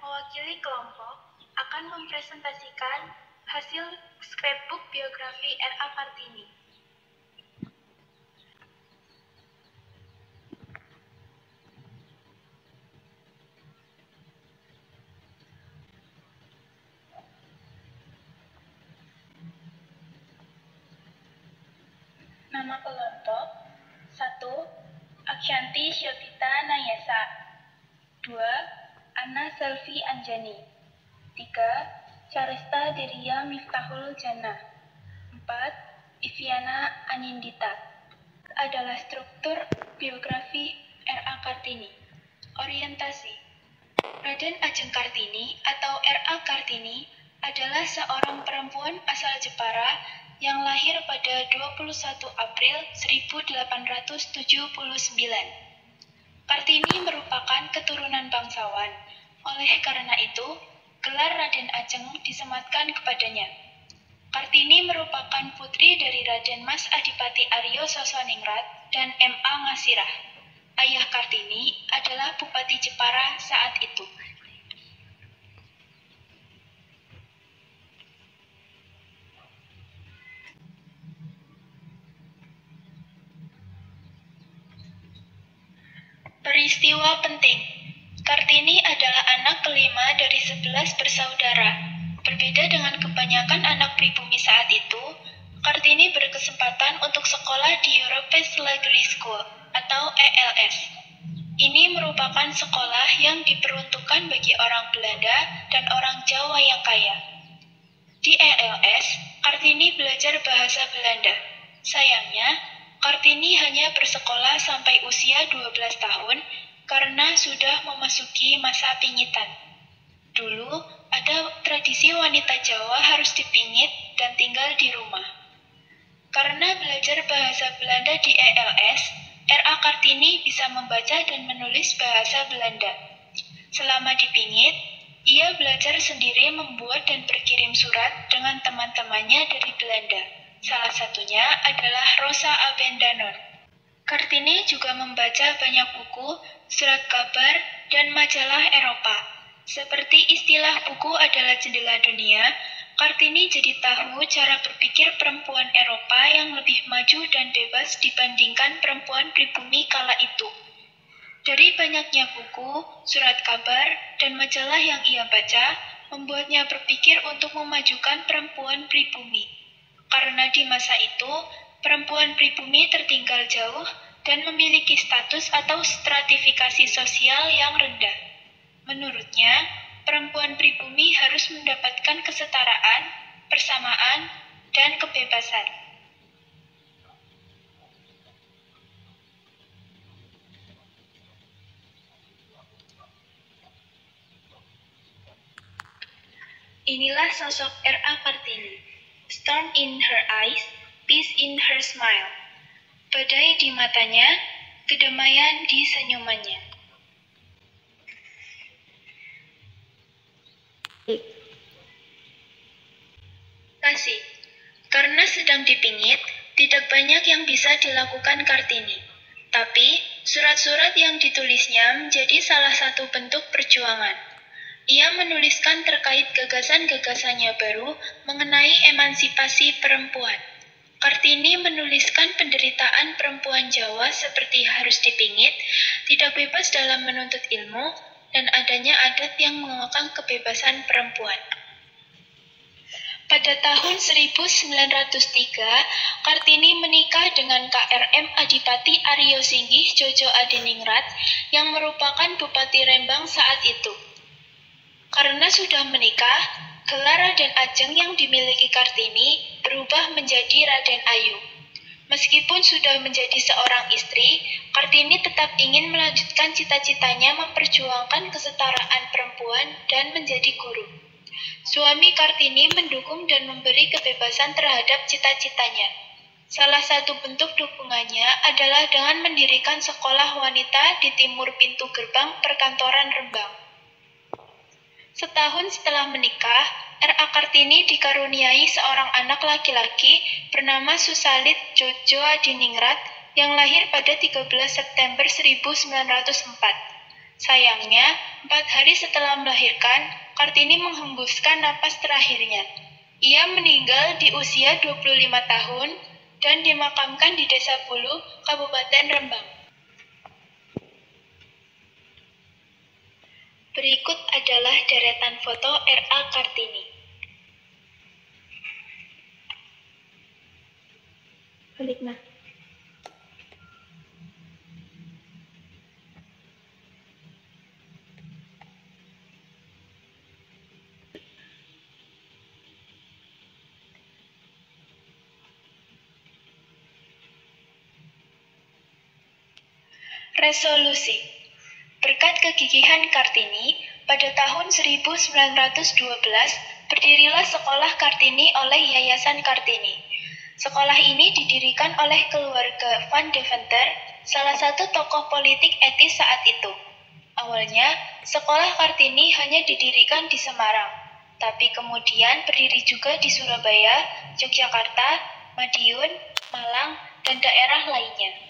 mewakili kelompok, akan mempresentasikan hasil scrapbook biografi R.A. Kartini. Nama kelompok 1. Akshanti Syilpita Nayasa 2. Anna Selvi Anjani 3. Charesta Deria Miftahul Jannah 4. Ivyana Anindita. Adalah struktur biografi R.A. Kartini. Orientasi. Raden Ajeng Kartini atau R.A. Kartini adalah seorang perempuan asal Jepara yang lahir pada 21 April 1879. Kartini merupakan keturunan bangsawan. Oleh karena itu, gelar Raden Ajeng disematkan kepadanya. Kartini merupakan putri dari Raden Mas Adipati Aryo Sosoningrat dan M.A. Ngasirah. Ayah Kartini adalah Bupati Jepara saat itu. Peristiwa penting. Kartini adalah anak kelima dari 11 bersaudara. Berbeda dengan kebanyakan anak pribumi saat itu, Kartini berkesempatan untuk sekolah di European Library School atau ELS. Ini merupakan sekolah yang diperuntukkan bagi orang Belanda dan orang Jawa yang kaya. Di ELS, Kartini belajar bahasa Belanda. Sayangnya, Kartini hanya bersekolah sampai usia 12 tahun karena sudah memasuki masa pingitan. Dulu, ada tradisi wanita Jawa harus dipingit dan tinggal di rumah. Karena belajar bahasa Belanda di ELS, R.A. Kartini bisa membaca dan menulis bahasa Belanda. Selama dipingit, ia belajar sendiri membuat dan berkirim surat dengan teman-temannya dari Belanda. Salah satunya adalah Rosa Abendanon. Kartini juga membaca banyak buku, surat kabar, dan majalah Eropa. Seperti istilah buku adalah jendela dunia, Kartini jadi tahu cara berpikir perempuan Eropa yang lebih maju dan bebas dibandingkan perempuan pribumi kala itu. Dari banyaknya buku, surat kabar, dan majalah yang ia baca, membuatnya berpikir untuk memajukan perempuan pribumi. Karena di masa itu, perempuan pribumi tertinggal jauh dan memiliki status atau stratifikasi sosial yang rendah. Menurutnya, perempuan pribumi harus mendapatkan kesetaraan, persamaan, dan kebebasan. Inilah sosok R.A. Kartini. Storm in her eyes, peace in her smile. Badai di matanya, kedamaian di senyumannya. Kasih. Karena sedang dipingit, tidak banyak yang bisa dilakukan Kartini. Tapi, surat-surat yang ditulisnya menjadi salah satu bentuk perjuangan. Ia menuliskan terkait gagasan-gagasannya baru mengenai emansipasi perempuan. Kartini menuliskan penderitaan perempuan Jawa seperti harus dipingit, tidak bebas dalam menuntut ilmu, dan adanya adat yang mengekang kebebasan perempuan. Pada tahun 1903, Kartini menikah dengan K.R.M. Adipati Aryo Singgih Jojo Adiningrat yang merupakan Bupati Rembang saat itu. Karena sudah menikah, gelar Raden Ajeng yang dimiliki Kartini berubah menjadi Raden Ayu. Meskipun sudah menjadi seorang istri, Kartini tetap ingin melanjutkan cita-citanya memperjuangkan kesetaraan perempuan dan menjadi guru. Suami Kartini mendukung dan memberi kebebasan terhadap cita-citanya. Salah satu bentuk dukungannya adalah dengan mendirikan sekolah wanita di timur pintu gerbang perkantoran Rembang. Setahun setelah menikah, R.A. Kartini dikaruniai seorang anak laki-laki bernama Susalit Jojo Adiningrat yang lahir pada 13 September 1904. Sayangnya, 4 hari setelah melahirkan, Kartini menghembuskan napas terakhirnya. Ia meninggal di usia 25 tahun dan dimakamkan di Desa Bulu, Kabupaten Rembang. Berikut adalah deretan foto R.A. Kartini. Balik nah. Resolusi. Berkat kegigihan Kartini, pada tahun 1912 berdirilah Sekolah Kartini oleh Yayasan Kartini. Sekolah ini didirikan oleh keluarga Van Deventer, salah satu tokoh politik etis saat itu. Awalnya, Sekolah Kartini hanya didirikan di Semarang, tapi kemudian berdiri juga di Surabaya, Yogyakarta, Madiun, Malang, dan daerah lainnya.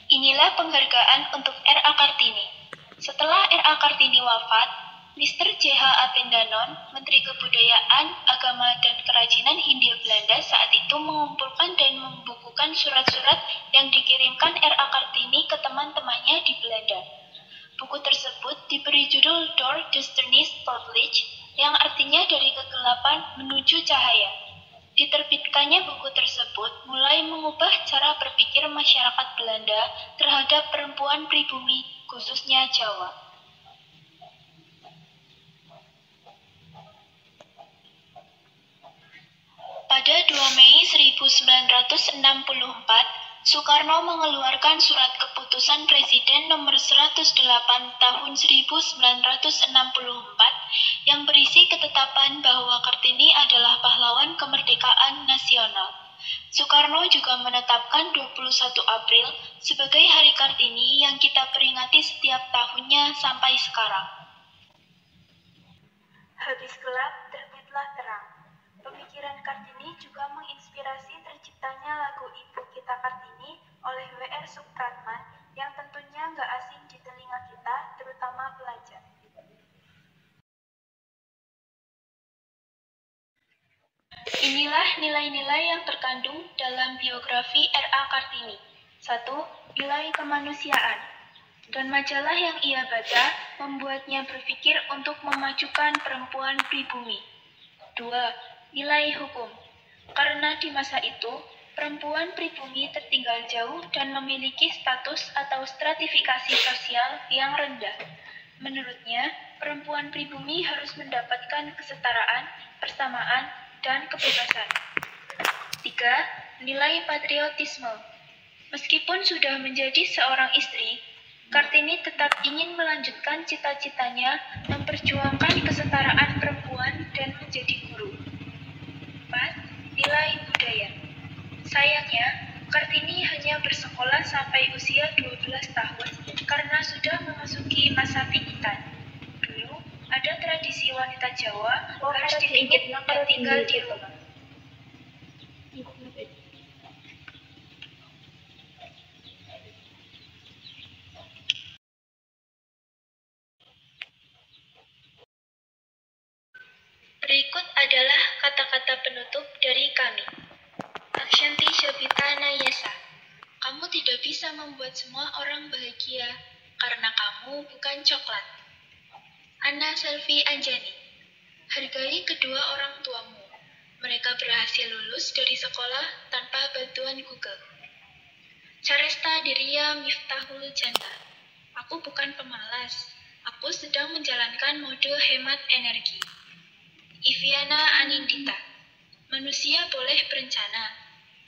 Inilah penghargaan untuk R.A. Kartini. Setelah R.A. Kartini wafat, Mr. J.H. Apendanon, Menteri Kebudayaan, Agama, dan Kerajinan Hindia Belanda saat itu mengumpulkan dan membukukan surat-surat yang dikirimkan R.A. Kartini ke teman-temannya di Belanda. Buku tersebut diberi judul Door Duisternis tot Licht, yang artinya dari kegelapan menuju cahaya. Diterbitkannya buku tersebut mulai mengubah cara berpikir masyarakat Belanda terhadap perempuan pribumi, khususnya Jawa. Pada 2 Mei 1964, Soekarno mengeluarkan surat keputusan Presiden nomor 108 tahun 1964 yang berisi ketetapan bahwa Kartini adalah pahlawan kemerdekaan nasional. Soekarno juga menetapkan 21 April sebagai Hari Kartini yang kita peringati setiap tahunnya sampai sekarang. Habis gelap, terbitlah terang. Pemikiran Kartini juga menginspirasi terciptanya lagu Ibu Kita Kartini oleh W.R. Supratman yang tentunya nggak asing di telinga kita, terutama pelajar. Inilah nilai-nilai yang terkandung dalam biografi R.A. Kartini. 1. Nilai kemanusiaan. Dan majalah yang ia baca membuatnya berpikir untuk memajukan perempuan pribumi. 2. Nilai hukum. Karena di masa itu, perempuan pribumi tertinggal jauh dan memiliki status atau stratifikasi sosial yang rendah. Menurutnya, perempuan pribumi harus mendapatkan kesetaraan, persamaan, dan kebebasan. 3. Nilai patriotisme. Meskipun sudah menjadi seorang istri, Kartini tetap ingin melanjutkan cita-citanya memperjuangkan kesetaraan perempuan dan menjadi guru. 4. Nilai budaya. Sayangnya, Kartini hanya bersekolah sampai usia 12 tahun karena sudah memasuki masa pingitan. Dulu, ada tradisi wanita Jawa harus dipingit dan tinggal di rumah. Berikut adalah kata-kata penutup dari kami. Akshanti Shobita Nayasa. Kamu tidak bisa membuat semua orang bahagia karena kamu bukan coklat. Anna Selvi Anjani. Hargai kedua orang tuamu. Mereka berhasil lulus dari sekolah tanpa bantuan Google. Charesta Diria Miftahul Janta. Aku bukan pemalas. Aku sedang menjalankan mode hemat energi. Iviana Anindita. Manusia boleh berencana,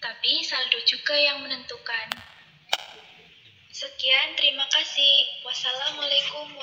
tapi saldo juga yang menentukan. Sekian, terima kasih. Wassalamualaikum